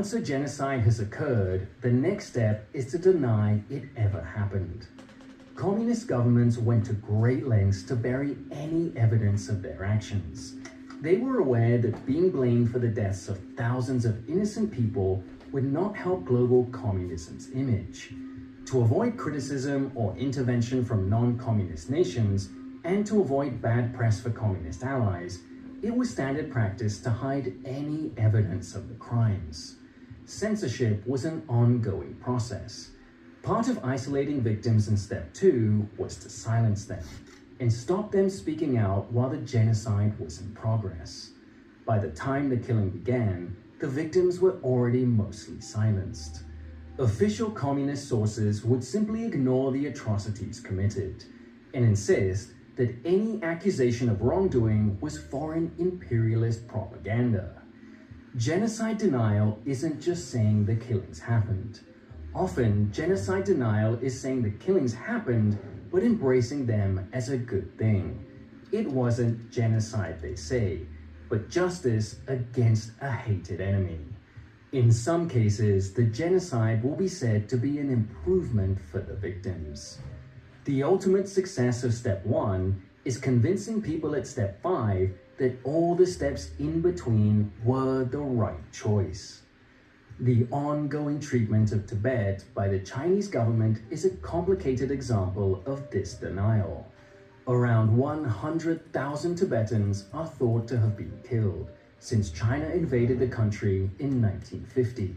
Once a genocide has occurred, the next step is to deny it ever happened. Communist governments went to great lengths to bury any evidence of their actions. They were aware that being blamed for the deaths of thousands of innocent people would not help global communism's image. To avoid criticism or intervention from non-communist nations, and to avoid bad press for communist allies, it was standard practice to hide any evidence of the crimes. Censorship was an ongoing process. Part of isolating victims in step 2 was to silence them and stop them speaking out while the genocide was in progress. By the time the killing began, the victims were already mostly silenced. Official communist sources would simply ignore the atrocities committed and insist that any accusation of wrongdoing was foreign imperialist propaganda. Genocide denial isn't just saying the killings happened. Often, genocide denial is saying the killings happened, but embracing them as a good thing. It wasn't genocide, they say, but justice against a hated enemy. In some cases, the genocide will be said to be an improvement for the victims. The ultimate success of step 1 is convincing people at step 5 that all the steps in between were the right choice. The ongoing treatment of Tibet by the Chinese government is a complicated example of this denial. Around 100,000 Tibetans are thought to have been killed since China invaded the country in 1950.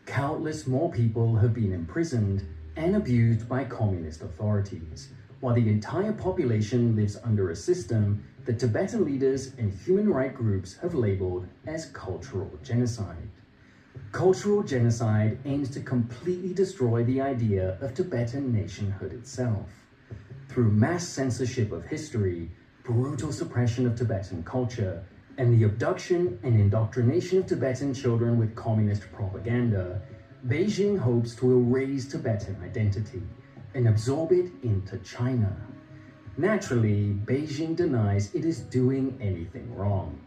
Countless more people have been imprisoned and abused by communist authorities, while the entire population lives under a system that Tibetan leaders and human rights groups have labeled as cultural genocide. Cultural genocide aims to completely destroy the idea of Tibetan nationhood itself. Through mass censorship of history, brutal suppression of Tibetan culture, and the abduction and indoctrination of Tibetan children with communist propaganda, Beijing hopes to erase Tibetan identity and absorb it into China. Naturally, Beijing denies it is doing anything wrong.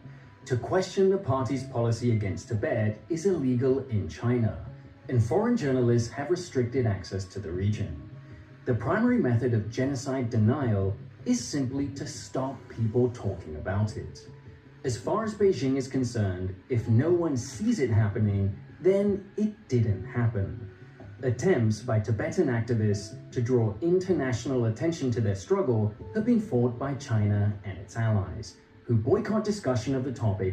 To question the party's policy against Tibet is illegal in China, and foreign journalists have restricted access to the region. The primary method of genocide denial is simply to stop people talking about it. As far as Beijing is concerned, if no one sees it happening, then it didn't happen. Attempts by Tibetan activists to draw international attention to their struggle have been fought by China and its allies, who boycott discussion of the topic